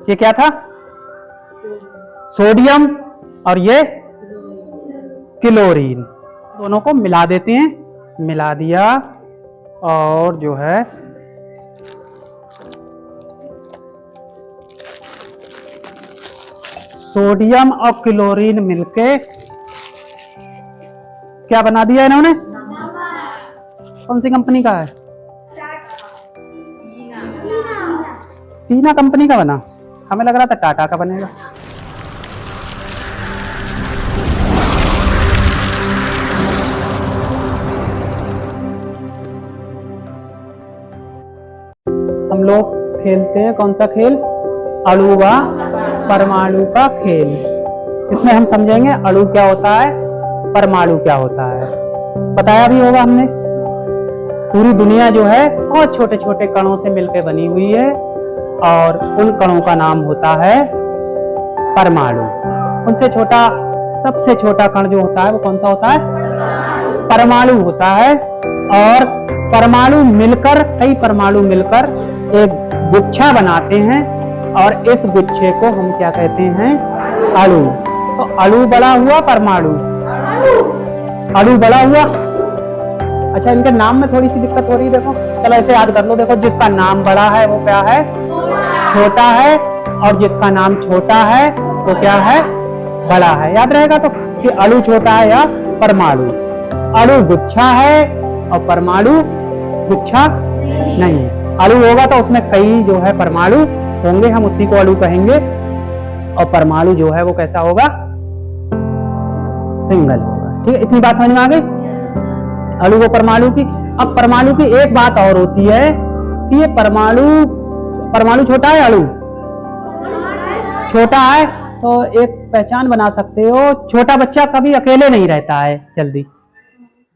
ये क्या था? सोडियम, और ये क्लोरीन। दोनों को मिला देते हैं, मिला दिया, और जो है सोडियम और क्लोरीन मिलके क्या बना दिया इन्होंने? कौन सी कंपनी का है? टीना कंपनी का बना। हमें लग रहा था टाटा का बनेगा। हम लोग खेलते हैं कौन सा खेल? अणु व परमाणु का खेल। इसमें हम समझेंगे अणु क्या होता है, परमाणु क्या होता है। बताया भी होगा हमने, पूरी दुनिया जो है बहुत छोटे छोटे कणों से मिलकर बनी हुई है, और उन कणों का नाम होता है परमाणु। उनसे छोटा, सबसे छोटा कण जो होता है वो कौन सा होता है? परमाणु होता है। और परमाणु मिलकर, कई परमाणु मिलकर एक गुच्छा बनाते हैं, और इस गुच्छे को हम क्या कहते हैं? अणु। तो अणु बड़ा हुआ, परमाणु अणु बड़ा हुआ। अच्छा, इनके नाम में थोड़ी सी दिक्कत हो रही है, देखो। चलो ऐसे याद कर लो, देखो जिसका नाम बड़ा है वो क्या है? छोटा है, और जिसका नाम छोटा है वो क्या है? बड़ा है। याद रहेगा तो कि अणु छोटा है या परमाणु। अणु गुच्छा है और परमाणु गुच्छा नहीं है। अणु होगा तो उसमें कई जो है परमाणु होंगे, हम उसी को अणु कहेंगे। और परमाणु जो है वो कैसा होगा? सिंगल होगा। ठीक है, इतनी बात समझ में आ गई अणु व परमाणु की। अब परमाणु की एक बात और होती है कि ये परमाणु छोटा है, अणु छोटा है, तो एक पहचान बना सकते हो, छोटा बच्चा कभी अकेले नहीं रहता है जल्दी,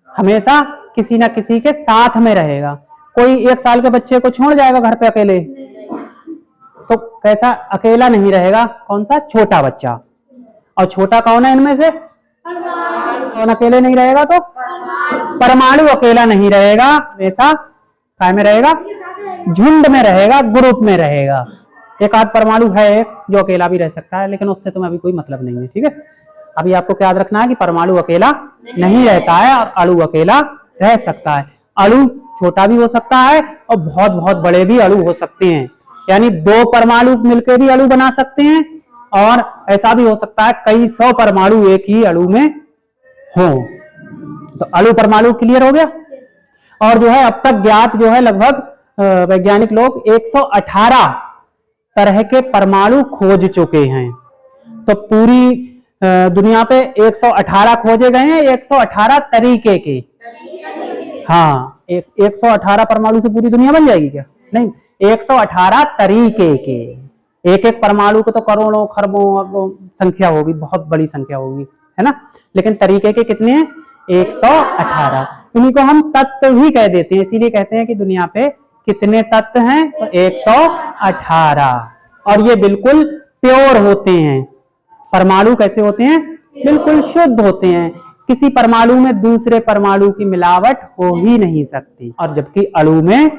हमेशा किसी ना किसी के साथ में रहेगा। कोई 1 साल के बच्चे को छोड़ जाएगा घर पे अकेले, तो कैसा अकेला नहीं रहेगा? कौन सा? छोटा बच्चा। और छोटा कौन है इनमें से? कौन अकेले नहीं रहेगा? तो परमाणु अकेला नहीं रहेगा, हमेशा काय में रहेगा? झुंड में रहेगा, ग्रुप में रहेगा। एक आध परमाणु है जो अकेला भी रह सकता है, लेकिन उससे तुम्हें अभी कोई मतलब नहीं है। ठीक है, अभी आपको क्या याद रखना है कि परमाणु अकेला नहीं रहता है, और अणु अकेला रह सकता है। अणु छोटा भी हो सकता है, और बहुत बहुत बड़े भी अणु हो सकते हैं। यानी 2 परमाणु मिलकर भी अणु बना सकते हैं, और ऐसा भी हो सकता है कई 100 परमाणु एक ही अणु में हो। तो अणु परमाणु क्लियर हो गया। और जो है अब तक ज्ञात जो है लगभग वैज्ञानिक लोग 118 तरह के परमाणु खोज चुके हैं। तो पूरी दुनिया पे 118 खोजे गए हैं, 118 तरीके के। हाँ, 118 परमाणु से पूरी दुनिया बन जाएगी क्या? नहीं, 118 तरीके के। एक एक परमाणु को तो करोड़ों खरबों संख्या होगी, बहुत बड़ी संख्या होगी, है ना। लेकिन तरीके के कितने हैं? 118। इन्हीं को हम तत्व ही कह देते हैं, इसीलिए कहते हैं कि दुनिया पे कितने तत्व हैं? तो 118। और ये बिल्कुल प्योर होते हैं। परमाणु कैसे होते हैं? बिल्कुल शुद्ध होते हैं। किसी परमाणु में दूसरे परमाणु की मिलावट हो ही नहीं सकती, और जबकि अणु में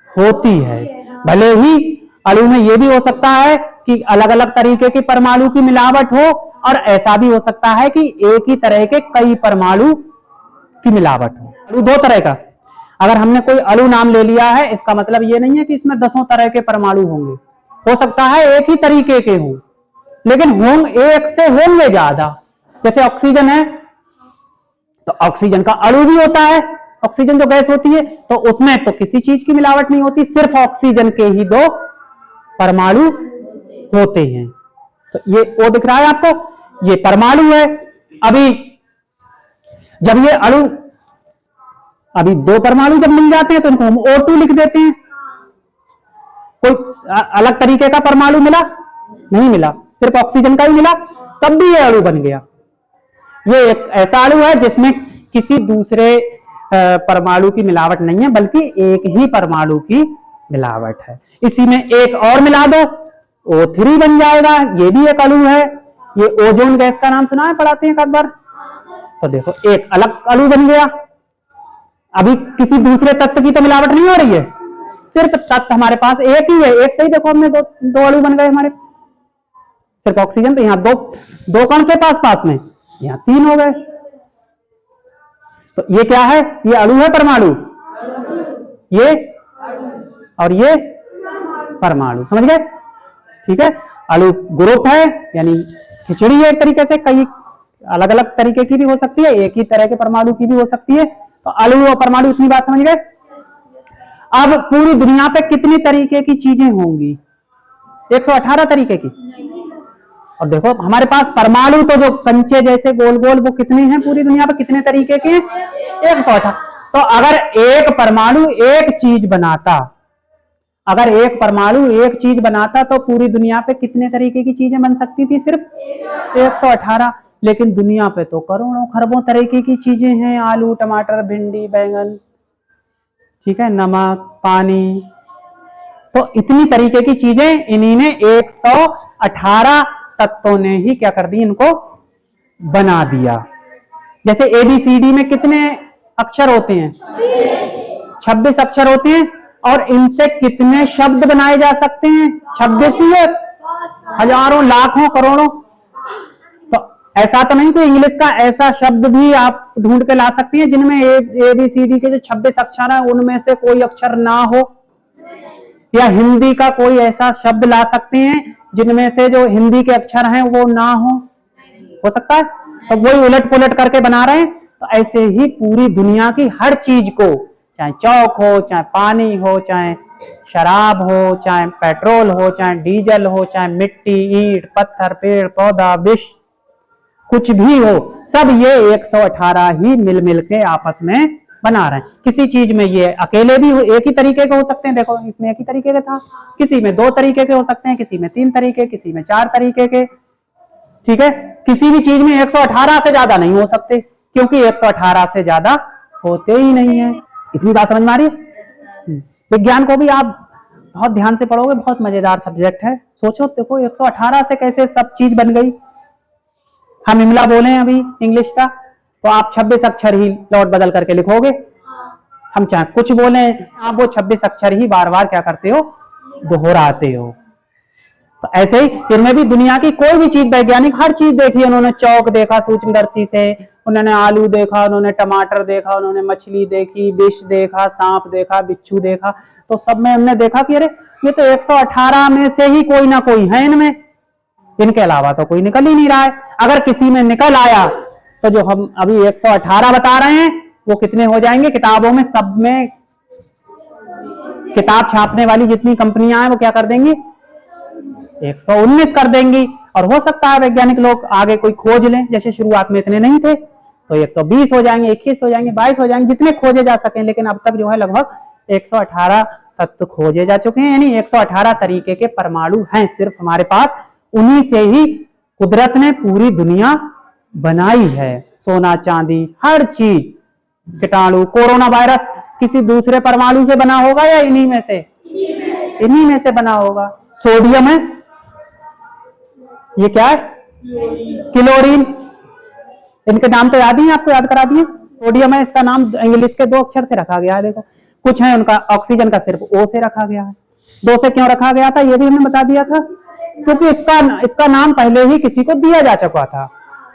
होती है। भले ही अणु में यह भी हो सकता है कि अलग अलग तरीके के परमाणु की मिलावट हो, और ऐसा भी हो सकता है कि एक ही तरह के कई परमाणु की मिलावट हो। अणु 2 तरह का। अगर हमने कोई अणु नाम ले लिया है, इसका मतलब ये नहीं है कि इसमें 10 तरह के परमाणु होंगे। हो सकता है एक ही तरीके के हों, लेकिन एक से होंगे ज्यादा। जैसे ऑक्सीजन है, तो ऑक्सीजन का अणु भी होता है। ऑक्सीजन जो गैस होती है, तो उसमें तो किसी चीज की मिलावट नहीं होती, सिर्फ ऑक्सीजन के ही 2 परमाणु होते हैं। तो ये वो दिख रहा है आपको, ये परमाणु है। अभी जब ये अणु, अभी 2 परमाणु जब मिल जाते हैं तो इनको हम O2 लिख देते हैं। कोई अलग तरीके का परमाणु मिला? नहीं मिला, सिर्फ ऑक्सीजन का ही मिला, तब भी ये अणु बन गया। ये एक ऐसा अणु है जिसमें किसी दूसरे परमाणु की मिलावट नहीं है, बल्कि एक ही परमाणु की मिलावट है। इसी में एक और मिला दो, O3 बन जाएगा। ये भी एक अणु है। ये ओजोन गैस का नाम सुना है, पढ़ाते हैं एक बार। तो देखो, एक अलग अणु बन गया। अभी किसी दूसरे तत्व की तो मिलावट नहीं हो रही है, सिर्फ तत्व हमारे पास एक ही है, एक से ही देखो हमने दो अणु बन गए हमारे, सिर्फ ऑक्सीजन। तो यहाँ दो कण थे पास में, यहाँ 3 हो गए। तो ये क्या है, ये अणु है परमाणु, ये और ये परमाणु, समझ गए? ठीक है, अणु ग्रुप है, यानी खिचड़ी है एक तरीके से, कई अलग अलग तरीके की भी हो सकती है, एक ही तरह के परमाणु की भी हो सकती है। तो अणु और परमाणु, इतनी बात समझ गए? अब पूरी दुनिया पे कितनी तरीके की चीजें होंगी? 118 तरीके की। और देखो हमारे पास परमाणु तो जो कंचे जैसे गोल गोल, वो कितने हैं पूरी दुनिया पे, कितने तरीके के? 118। तो अगर एक परमाणु एक चीज बनाता, अगर एक परमाणु एक चीज बनाता तो पूरी दुनिया पे कितने तरीके की चीजें बन सकती थी? सिर्फ 118। लेकिन दुनिया पे तो करोड़ों खरबों तरीके की चीजें हैं, आलू, टमाटर, भिंडी, बैंगन, ठीक है, नमक, पानी। तो इतनी तरीके की चीजें इन्हीं ने 118 तत्वों ने ही क्या कर दी, इनको बना दिया। जैसे ABCD में कितने अक्षर होते हैं? 26 अक्षर होते हैं, और इनसे कितने शब्द बनाए जा सकते हैं? 26 ही है, हजारों, लाखों, करोड़ों। तो ऐसा तो नहीं कि इंग्लिश का ऐसा शब्द भी आप ढूंढ के ला सकती हैं जिनमें ABCD के जो 26 अक्षर है उनमें से कोई अक्षर ना हो, या हिंदी का कोई ऐसा शब्द ला सकते हैं जिनमें से जो हिंदी के अक्षर हैं वो ना हो सकता है? तो वही उलट पुलट करके बना रहे हैं। तो ऐसे ही पूरी दुनिया की हर चीज को, चाहे चौक हो, चाहे पानी हो, चाहे शराब हो, चाहे पेट्रोल हो, चाहे डीजल हो, चाहे मिट्टी, ईंट, पत्थर, पेड़ पौधा, विष, कुछ भी हो, सब ये 118 ही मिल मिल के आपस में बना रहे हैं। किसी चीज में ये अकेले भी एक ही तरीके के हो सकते हैं, देखो इसमें एक ही तरीके का था, किसी में 2 तरीके के हो सकते हैं, किसी में 3 तरीके, किसी में 4 तरीके के, ठीक है। किसी भी चीज में 118 से ज्यादा नहीं हो सकते, क्योंकि 118 से ज्यादा होते ही नहीं है। इतनी बात समझ में आ रही है? विज्ञान को भी आप बहुत ध्यान से पढ़ोगे, बहुत मजेदार सब्जेक्ट है। सोचो, देखो 118 से कैसे सब चीज बन गई। हम इमला बोले अभी इंग्लिश का, तो आप 26 अक्षर ही लौट बदल करके लिखोगे। हम चाहे कुछ बोले, आप वो 26 अक्षर ही बार बार क्या करते हो, दोहराते हो। तो ऐसे ही इनमें भी दुनिया की कोई भी चीज, वैज्ञानिक हर चीज देखी, उन्होंने चौक देखा सूक्ष्मदर्शी से, उन्होंने आलू देखा, उन्होंने टमाटर देखा, उन्होंने मछली देखी, विष देखा, सांप देखा, बिच्छू देखा। तो सब में हमने देखा कि अरे ये तो 118 में से ही कोई ना कोई है इनमें, इनके अलावा तो कोई निकल ही नहीं रहा है। अगर किसी में निकल आया तो जो हम अभी 118 बता रहे हैं वो कितने हो जाएंगे? किताबों में, सब में किताब छापने वाली जितनी कंपनियां हैं वो क्या कर देंगी? 119 कर देंगी। और हो सकता है वैज्ञानिक लोग आगे कोई खोज लें, जैसे शुरुआत में इतने नहीं थे तो 120 हो जाएंगे, 21 हो जाएंगे, 22 हो जाएंगे, जितने खोजे जा सकें। लेकिन अब तक जो है लगभग 118 तत्व खोजे जा चुके हैं, यानी 118 तरीके के परमाणु हैं सिर्फ हमारे पास। उन्हीं से ही कुदरत ने पूरी दुनिया बनाई है। सोना चांदी हर चीज, कीटाणु, कोरोना वायरस किसी दूसरे परमाणु से बना होगा या इन्हीं में से? इन्हीं में से बना होगा। सोडियम है, ये क्या है? क्लोरीन। इनके नाम तो याद ही है, आपको याद करा दिए। सोडियम है, इसका नाम इंग्लिश के 2 अक्षर से रखा गया है। देखो कुछ है उनका, ऑक्सीजन का सिर्फ O से रखा गया है। 2 से क्यों रखा गया था ये भी हमने बता दिया था, क्योंकि इसका नाम पहले ही किसी को दिया जा चुका था।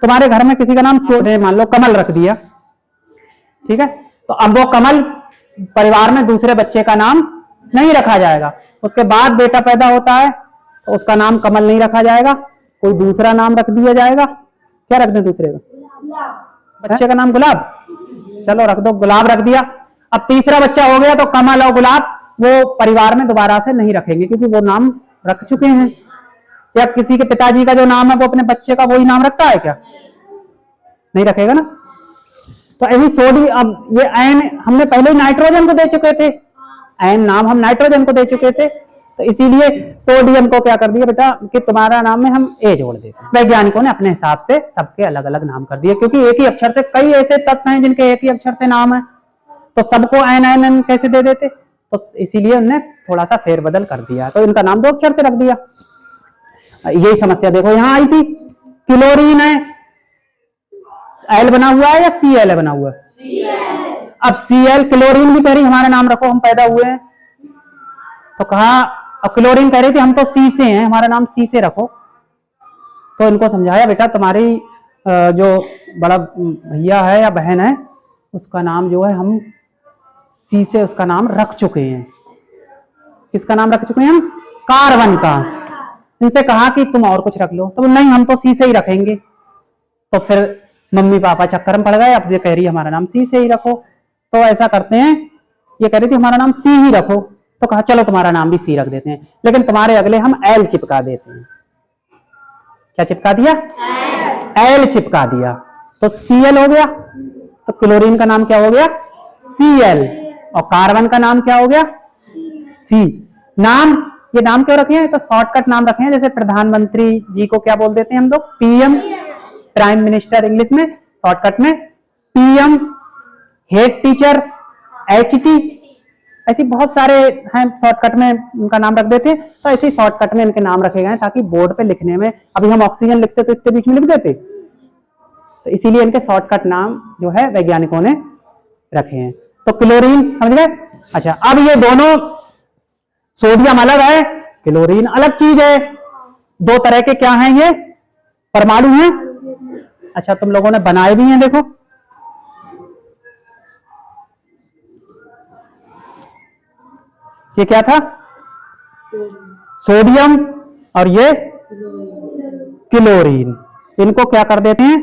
तुम्हारे घर में किसी का नाम मान लो कमल रख दिया, ठीक है, तो अब वो कमल परिवार में दूसरे बच्चे का नाम नहीं रखा जाएगा। उसके बाद बेटा पैदा होता है तो उसका नाम कमल नहीं रखा जाएगा, कोई दूसरा नाम रख दिया जाएगा। क्या रख दें दूसरे का? बच्चे का नाम गुलाब, चलो रख दो, गुलाब रख दिया। अब तीसरा बच्चा हो गया तो कमल और गुलाब वो परिवार में दोबारा से नहीं रखेंगे, क्योंकि वो नाम रख चुके हैं। या किसी के पिताजी का जो नाम है वो अपने बच्चे का वही नाम रखता है क्या? नहीं रखेगा ना। तो ऐसी सोडियम, अब ये आयन हमने पहले ही नाइट्रोजन को दे चुके थे, आयन नाम हम नाइट्रोजन को दे चुके थे, तो इसीलिए सोडियम को क्या कर दिया बेटा कि तुम्हारा नाम में हम ए जोड़ देते हैं। वैज्ञानिकों ने अपने हिसाब से सबके अलग अलग नाम कर दिए, क्योंकि एक ही अक्षर से कई ऐसे तत्व हैं जिनके एक ही अक्षर से नाम है, तो सबको आयन आयन कैसे दे देते? तो इसीलिए उन्होंने थोड़ा सा फेरबदल कर दिया, तो इनका नाम 2 अक्षर से रख दिया। यही समस्या देखो यहां आई थी। क्लोरीन है, एल बना हुआ है या Cl बना हुआ है? अब Cl, क्लोरीन भी कह रही हमारे नाम रखो, हम पैदा हुए हैं, तो कहा, अब क्लोरीन कह रही थी हम तो सी से हैं, हमारा नाम सी से रखो। तो इनको समझाया, बेटा तुम्हारी जो बड़ा भैया है या बहन है उसका नाम जो है हम सी से उसका नाम रख चुके हैं। किसका नाम रख चुके हैं हम? कार्बन का। इनसे कहा कि तुम और कुछ रख लो, तो नहीं हम तो सी से ही रखेंगे। तो फिर मम्मी पापा चक्कर में पड़ गए, अब ये कह रही है हमारा नाम सी से ही रखो। तो ऐसा करते हैं, ये कह रही थी हमारा नाम सी ही रखो, तो कहा चलो तुम्हारा नाम भी सी रख देते हैं, लेकिन तुम्हारे अगले हम एल चिपका देते हैं। क्या चिपका दिया? एल चिपका दिया, तो Cl हो गया। तो क्लोरीन का नाम क्या हो गया? Cl। और कार्बन का नाम क्या हो गया? C। नाम, ये नाम क्यों रखे हैं? तो शॉर्टकट नाम रखे हैं, जैसे प्रधानमंत्री जी को क्या बोल देते हैं हम लोग? पीएम, प्राइम मिनिस्टर इंग्लिश में, शॉर्टकट में पीएम। हेड टीचर HT, ऐसी बहुत सारे हैं शॉर्टकट में उनका नाम रख देते हैं। तो ऐसे शॉर्टकट में इनके नाम रखे गए हैं ताकि बोर्ड पे लिखने में, अभी हम ऑक्सीजन लिखते तो इसके बीच में लिख देते, तो इसीलिए इनके शॉर्टकट नाम जो है वैज्ञानिकों ने रखे हैं। तो क्लोरीन समझ गए? अच्छा, अब ये दोनों, सोडियम अलग है, क्लोरीन अलग चीज है। दो तरह के क्या हैं ये? परमाणु हैं। अच्छा, तुम लोगों ने बनाए भी हैं, देखो ये क्या था? सोडियम और ये क्लोरीन। इनको क्या कर देते हैं?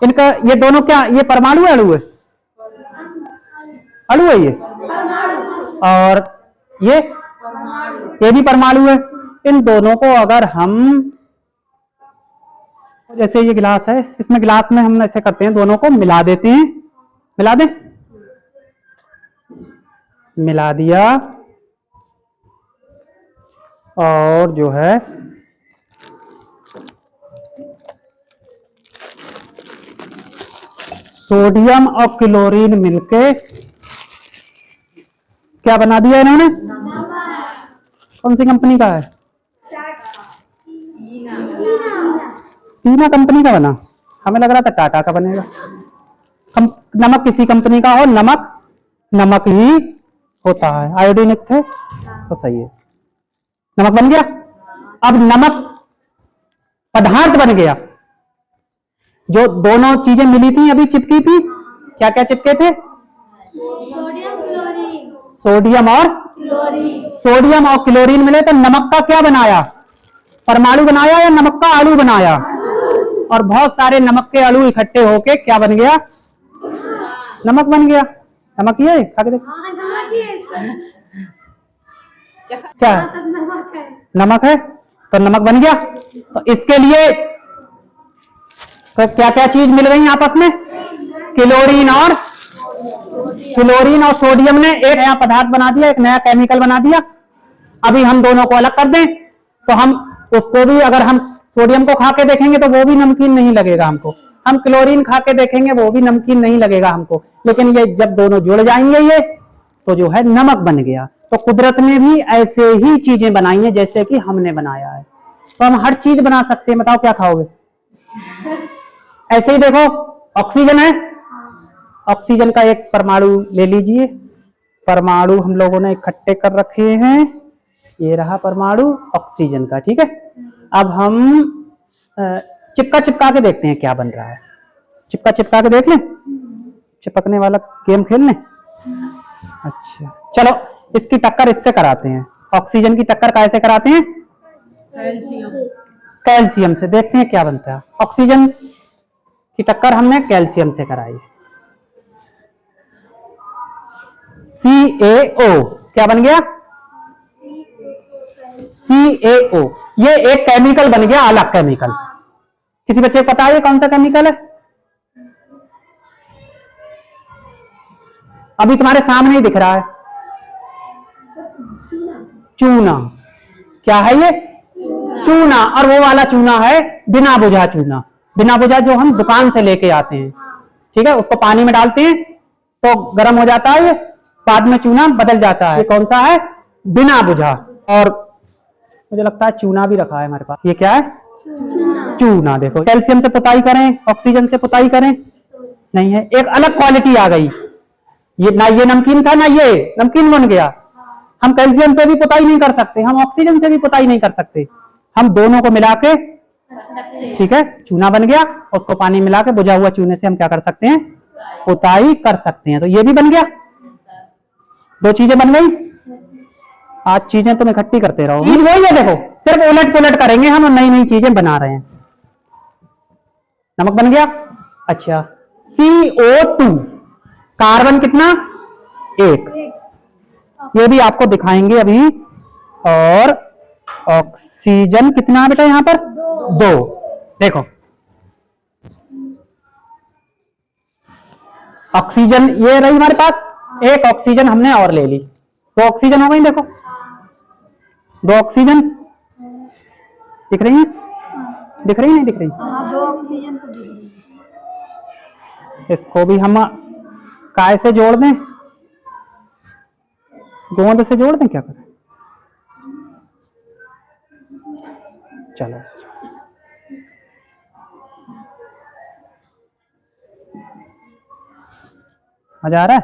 इनका ये दोनों क्या, ये परमाणु है अणु है? अणु है ये। और ये भी परमाणु है। इन दोनों को अगर हम, जैसे ये गिलास है, इसमें गिलास में हम ऐसे करते हैं, दोनों को मिला देते हैं। मिला दे, मिला दिया, और जो है सोडियम और क्लोरीन मिलके क्या बना दिया इन्होंने? कौन सी कंपनी का है? टीना कंपनी का बना। हमें लग रहा था टाटा का बनेगा। नमक किसी कंपनी का हो, नमक नमक ही होता है। आयोडीन थे तो सही है, नमक बन गया। अब नमक पदार्थ बन गया। जो दोनों चीजें मिली थी अभी चिपकी थी, क्या क्या चिपके थे? Sodium chlorine. सोडियम और क्लोरीन। सोडियम और क्लोरीन मिले तो नमक का क्या बनाया? परमाणु बनाया या नमक का अणु बनाया? और बहुत सारे नमक के अणु इकट्ठे होके क्या बन गया? नमक बन गया। नमक ये खा के देखो, क्या है? नमक है, तो नमक बन गया। तो इसके लिए तो क्या क्या चीज मिल गई आपस में? क्लोरीन और सोडियम ने एक नया पदार्थ बना दिया, एक नया केमिकल बना दिया। अभी हम दोनों को अलग कर दें तो हम उसको भी, अगर हम सोडियम को खा के देखेंगे तो वो भी नमकीन नहीं लगेगा हमको, हम क्लोरीन खा के देखेंगे वो भी नमकीन नहीं लगेगा हमको, लेकिन ये जब दोनों जुड़ जाएंगे ये तो जो है नमक बन गया। तो कुदरत ने भी ऐसे ही चीजें बनाई हैं जैसे कि हमने बनाया है। तो हम हर चीज बना सकते हैं। बताओ क्या खाओगे? ऐसे ही देखो, ऑक्सीजन है, ऑक्सीजन का एक परमाणु ले लीजिए। परमाणु हम लोगों ने इकट्ठे कर रखे हैं, ये रहा परमाणु ऑक्सीजन का, ठीक है। अब हम चिपका चिपका के देखते हैं क्या बन रहा है। चिपका चिपका के देख लें, चिपकने वाला गेम खेल लें। अच्छा चलो, इसकी टक्कर इससे कराते हैं। ऑक्सीजन की टक्कर कैसे कराते हैं? कैल्शियम से। देखते हैं क्या बनता है। ऑक्सीजन की टक्कर हमने कैल्शियम से कराई। CaO क्या बन गया? CaO। ये एक केमिकल बन गया, अलग केमिकल। किसी बच्चे को पता है ये कौन सा केमिकल है? अभी तुम्हारे सामने ही दिख रहा है, चूना। क्या है ये? चूना। और वो वाला चूना है बिना बुझा चूना। बिना बुझा जो हम दुकान से लेके आते हैं, ठीक है, उसको पानी में डालते हैं तो गर्म हो जाता है, ये बाद में चूना बदल जाता है। ये कौन सा है? बिना बुझा। और मुझे लगता है चूना भी रखा है हमारे पास। ये क्या है? चूना। देखो, कैल्शियम से पुताई करें, ऑक्सीजन से पुताई करें, नहीं है, एक अलग क्वालिटी आ गई। ये ना ये नमकीन था ना ये नमकीन बन गया। हम कैल्शियम से भी पुताई नहीं कर सकते, हम ऑक्सीजन से भी पुताई नहीं कर सकते, हम दोनों को मिला के, ठीक है, चूना बन गया, उसको पानी मिला के बुझा हुआ चूने से हम क्या कर सकते हैं, पुताई कर सकते हैं। तो ये भी बन गया, दो चीजें बन गई। आज चीजें तुम इकट्ठी करते रहो, वही है, देखो सिर्फ उलट पुलट करेंगे हम, नई नई चीजें बना रहे हैं। नमक बन गया। अच्छा, CO2 कार्बन कितना, 1, ये भी आपको दिखाएंगे अभी। और ऑक्सीजन कितना बेटा यहां पर, 2। देखो ऑक्सीजन ये रही हमारे पास, एक ऑक्सीजन हमने और ले ली, 2 ऑक्सीजन हो गई। देखो 2 ऑक्सीजन दिख रही है, दिख रही नहीं दिख रही, 2 ऑक्सीजन तो दिख रही है। इसको भी हम काय से जोड़ दें, गोंद से जोड़ दें, क्या करें, चलो मजा आ रहा है,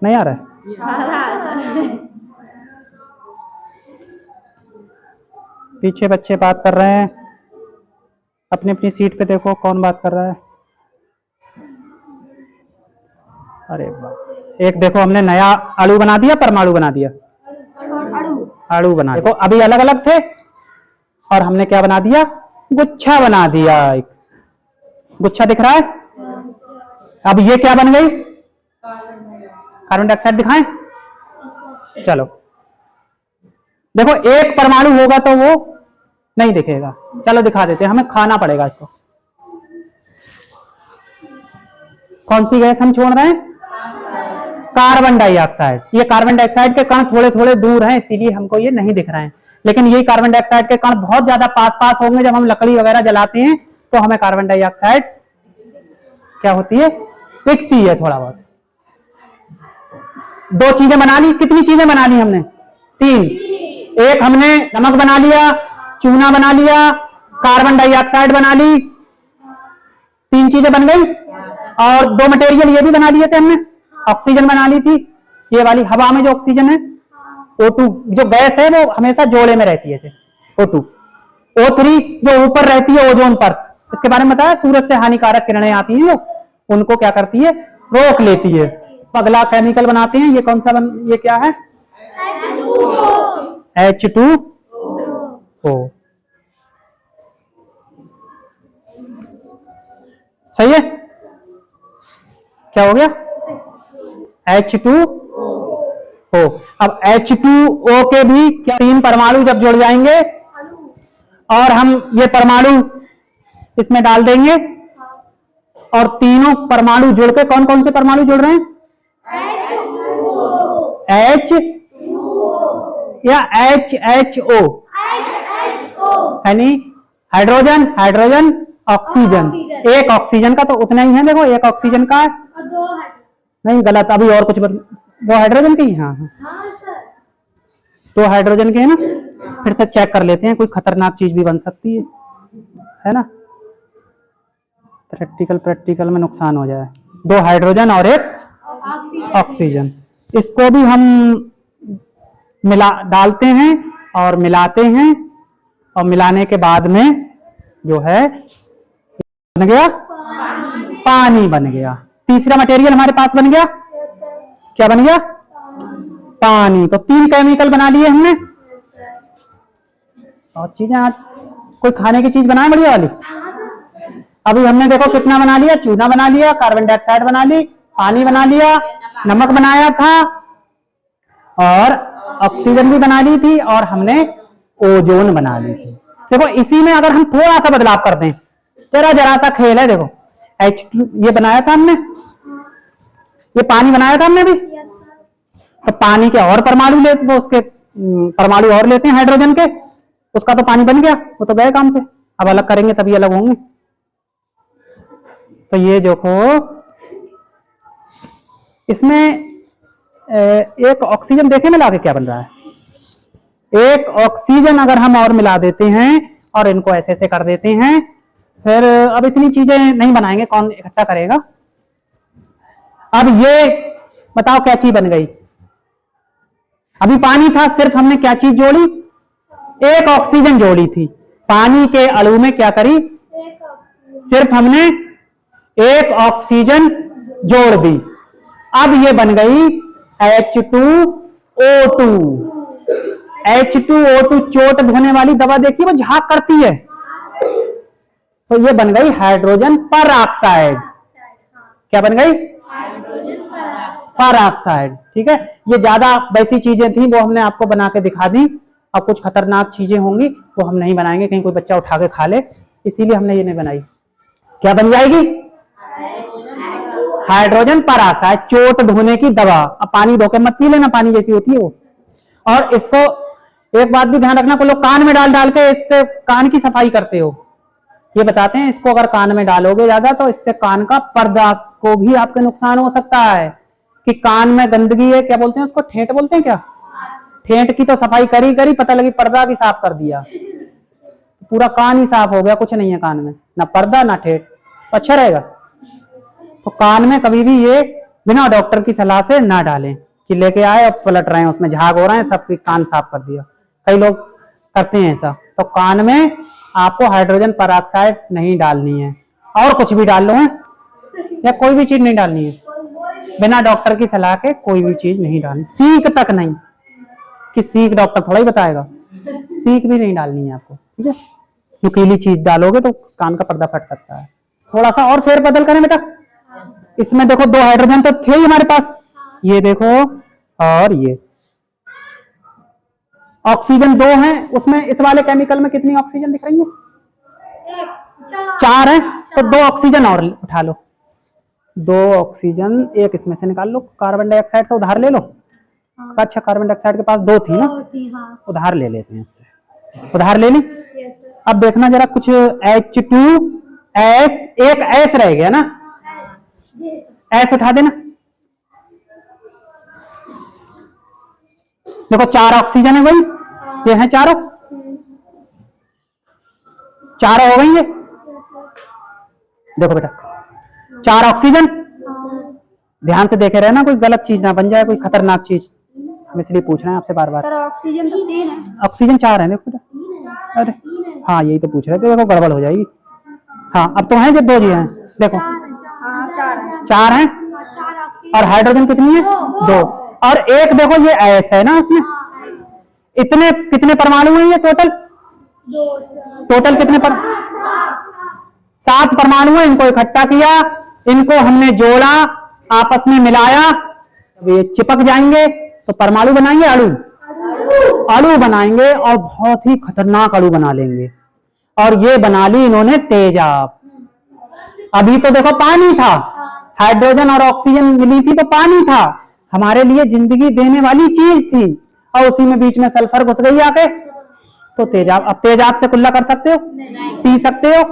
नहीं आ रहा है? पीछे बच्चे बात कर रहे हैं, अपनी अपनी सीट पे देखो कौन बात कर रहा है। अरे वाह, एक देखो हमने नया अणु बना दिया, परमाणु बना दिया, अणु बना, देखो अभी अलग अलग थे और हमने क्या बना दिया, गुच्छा बना दिया। एक गुच्छा दिख रहा है। अब ये क्या बन गई, कार्बन डाइऑक्साइड दिखाएं, चलो देखो एक परमाणु होगा तो वो नहीं दिखेगा, चलो दिखा देते हैं, हमें खाना पड़ेगा इसको। कौन सी गैस हम छोड़ रहे हैं, कार्बन डाइऑक्साइड। ये कार्बन डाइऑक्साइड के कण थोड़े थोड़े दूर हैं, इसीलिए हमको ये नहीं दिख रहे हैं, लेकिन यही कार्बन डाइऑक्साइड के कण बहुत ज्यादा पास पास होंगे। जब हम लकड़ी वगैरह जलाते हैं तो हमें कार्बन डाइऑक्साइड क्या होती है, दिखती है थोड़ा बहुत। 2 चीजें बना ली, कितनी चीजें बना ली हमने, 3। एक हमने नमक बना लिया, चूना बना लिया, कार्बन डाइऑक्साइड बना ली, 3 चीजें बन गई। और 2 मटेरियल ये भी बना लिए थे हमने, ऑक्सीजन बना ली थी, ये वाली हवा में जो ऑक्सीजन है, O2 जो गैस है वो हमेशा जोड़े में रहती है, O2। O3 जो ऊपर रहती है ओजोन पर, इसके बारे में बताया, सूरज से हानिकारक किरणें आती हैं जो उनको क्या करती है, रोक लेती है। अगला केमिकल बनाते हैं, ये कौन सा ये क्या है, H2O। सही है, क्या हो गया, H2O। अब H2O के भी क्या 3 परमाणु जब जुड़ जाएंगे और हम ये परमाणु इसमें डाल देंगे और तीनों परमाणु जुड़ के, कौन कौन से परमाणु जुड़ रहे हैं, H या HHO, यानी हाइड्रोजन हाइड्रोजन ऑक्सीजन। एक ऑक्सीजन का तो उतना ही है, देखो एक ऑक्सीजन का है, नहीं गलत, अभी और कुछ 2 हाइड्रोजन के ही, हाँ हाँ 2 हाइड्रोजन के है ना, फिर से चेक कर लेते हैं, कोई खतरनाक चीज भी बन सकती है ना, प्रैक्टिकल में नुकसान हो जाए। 2 हाइड्रोजन और 1 ऑक्सीजन, इसको भी हम डालते हैं और मिलाते हैं, और मिलाने के बाद में जो है बन गया, पानी बन गया। तीसरा मटेरियल हमारे पास बन गया, क्या बन गया, पानी। तो 3 केमिकल बना लिए हमने। और चीजें आज कोई खाने की चीज बनाए बढ़िया वाली। अभी हमने देखो कितना बना लिया, चूना बना लिया, कार्बन डाइऑक्साइड बना ली, पानी बना लिया, नमक बनाया था, और ऑक्सीजन भी बना ली थी, और हमने ओजोन बना ली थी। देखो इसी में अगर हम थोड़ा सा बदलाव कर दें, जरा सा खेल है, देखो H2 ये बनाया था हमने, ये पानी बनाया था हमने भी, तो पानी के और परमाणु ले, वो उसके परमाणु और लेते हैं हाइड्रोजन के, उसका तो पानी बन गया, वो तो गए काम से। अब अलग करेंगे तभी अलग होंगे। तो ये देखो इसमें एक ऑक्सीजन देखे मिला के क्या बन रहा है, एक ऑक्सीजन अगर हम और मिला देते हैं और इनको ऐसे ऐसे कर देते हैं, फिर अब इतनी चीजें नहीं बनाएंगे, कौन इकट्ठा करेगा। अब ये बताओ क्या चीज बन गई, अभी पानी था, सिर्फ हमने क्या चीज जोड़ी, एक ऑक्सीजन जोड़ी थी। पानी के अणु में क्या करी, सिर्फ हमने एक ऑक्सीजन जोड़ दी। अब ये बन गई H2O2। H2O2 चोट धोने वाली दवा देखिए वो झाग करती है, तो ये बन गई हाइड्रोजन पर ऑक्साइड। क्या बन गई, पर ऑक्साइड। ठीक है, ये ज्यादा वैसी चीजें थी वो हमने आपको बना के दिखा दी। अब कुछ खतरनाक चीजें होंगी वो हम नहीं बनाएंगे, कहीं कोई बच्चा उठा के खा ले, इसीलिए हमने ये नहीं बनाई। क्या बन जाएगी, हाइड्रोजन पर ऑक्साइड, चोट धोने की दवा। अब पानी धो के मत पी लेना, पानी जैसी होती है वो। और इसको एक बात भी ध्यान रखना, को लोग कान में डाल डाल के इससे कान की सफाई करते हो, ये बताते हैं इसको अगर कान में डालोगे ज्यादा तो इससे कान का पर्दा को भी आपके नुकसान हो सकता है। कि कान में गंदगी है, क्या बोलते हैं उसको, ठेठ बोलते हैं क्या, ठेठ की तो सफाई करी करी, पता लगी पर्दा भी साफ कर दिया, पूरा कान ही साफ हो गया, कुछ नहीं है कान में, ना पर्दा ना ठेठ, तो अच्छा रहेगा। तो कान में कभी भी ये बिना डॉक्टर की सलाह से ना डालें कि लेके आए अब पलट रहे हैं उसमें झाग हो रहे हैं, सबकी कान साफ कर दिया, कई लोग करते हैं ऐसा। तो कान में आपको हाइड्रोजन परऑक्साइड नहीं डालनी है, और कुछ भी डाल लो है या कोई भी चीज नहीं डालनी है, बिना डॉक्टर की सलाह के कोई भी चीज नहीं डालनी, सीख तक नहीं, कि सीख डॉक्टर थोड़ा ही बताएगा, सीख भी नहीं डालनी है आपको। ठीक है, नुकीली चीज डालोगे तो कान का पर्दा फट सकता है। थोड़ा सा और फेर बदल करें बेटा, इसमें देखो दो हाइड्रोजन तो थे ही हमारे पास, ये देखो, और ये ऑक्सीजन दो हैं, उसमें इस वाले केमिकल में कितनी ऑक्सीजन दिख रही है, 4 है, तो 2 ऑक्सीजन और उठा लो, 2 ऑक्सीजन एक इसमें से निकाल लो, कार्बन डाइऑक्साइड से उधार ले लो। अच्छा, कार्बन डाइऑक्साइड के पास 2 थी ना, उधार ले लेते हैं इससे, उधार ले ली। अब देखना जरा, कुछ H2S, एक S रह गया ना, S उठा देना। देखो 4 ऑक्सीजन है वही, ये है चारों हो गई ये, देखो बेटा 4 ऑक्सीजन, ध्यान से देखे रहना कोई गलत चीज ना बन जाए, कोई खतरनाक चीज, हम इसलिए पूछ रहे हैं आपसे बार बार। ऑक्सीजन तो 3 है, ऑक्सीजन 4 है, देखो बेटा, अरे हाँ यही तो पूछ रहे थे, देखो गड़बड़ हो जाएगी। हाँ अब तो है जब 2 जी हैं, देखो 4 है, और हाइड्रोजन कितनी है, 2, और एक देखो ये S है ना, उसमें इतने कितने परमाणु हैं ये टोटल, कितने 7 परमाणु हैं, इनको इकट्ठा किया, इनको हमने जोड़ा, आपस में मिलाया, अब ये चिपक जाएंगे तो परमाणु बनाएंगे, अणु बनाएंगे, और बहुत ही खतरनाक अणु बना लेंगे। और ये बना ली इन्होंने तेजाब। अभी तो देखो पानी था, हाइड्रोजन और ऑक्सीजन मिली थी तो पानी था, हमारे लिए जिंदगी देने वाली चीज थी, और उसी में बीच में सल्फर घुस गई आके, तो तेजाब। अब तेजाब से कुल्ला कर सकते हो, पी सकते हो,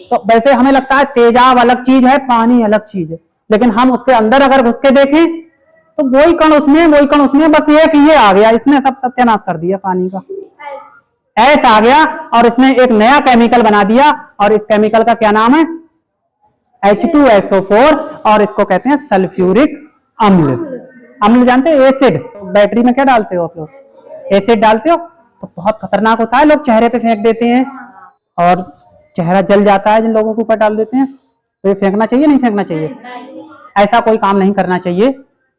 तो वैसे हमें लगता है तेजाब अलग चीज है, पानी अलग चीज है, लेकिन हम उसके अंदर अगर घुस के देखें तो वही कण उसमें, बस एक ये आ गया, इसने सब सत्यानाश कर दिया पानी का, ऐसा आ गया, और इसमें एक नया केमिकल बना दिया, और इस केमिकल का क्या नाम है, H2SO4, और इसको कहते हैं सल्फ्यूरिक अम्ल। अम्ल जानते हो, एसिड। बैटरी में क्या डालते हो आप लोग, एसिड डालते हो, तो बहुत खतरनाक होता है, लोग चेहरे पे फेंक देते हैं और चेहरा जल जाता है, जिन लोगों के ऊपर डाल देते हैं। तो ये फेंकना चाहिए, नहीं फेंकना चाहिए, ऐसा कोई काम नहीं करना चाहिए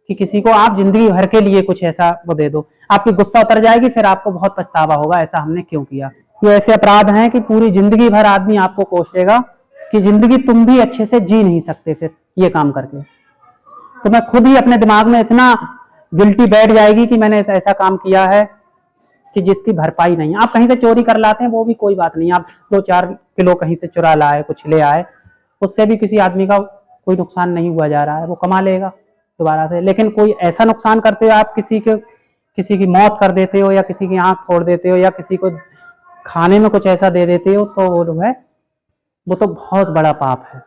कि किसी को आप जिंदगी भर के लिए कुछ ऐसा वो दे दो, आपकी गुस्सा उतर जाएगी, फिर आपको बहुत पछतावा होगा ऐसा हमने क्यों किया। ये ऐसे अपराध हैं कि पूरी जिंदगी भर आदमी आपको कोसेगा कि जिंदगी तुम भी अच्छे से जी नहीं सकते फिर ये काम करके। तो मैं खुद ही अपने दिमाग में इतना गिल्टी बैठ जाएगी कि मैंने ऐसा काम किया है कि जिसकी भरपाई नहीं है। आप कहीं से चोरी कर लाते हैं वो भी कोई बात नहीं, आप 2-4 किलो कहीं से चुरा लाए, कुछ ले आए, उससे भी किसी आदमी का कोई नुकसान नहीं हुआ जा रहा है, वो कमा लेगा दोबारा से। लेकिन कोई ऐसा नुकसान करते हो आप, किसी की मौत कर देते हो, या किसी की आंख फोड़ देते हो, या किसी को खाने में कुछ ऐसा दे देते हो, तो वो है, वो तो बहुत बड़ा पाप है।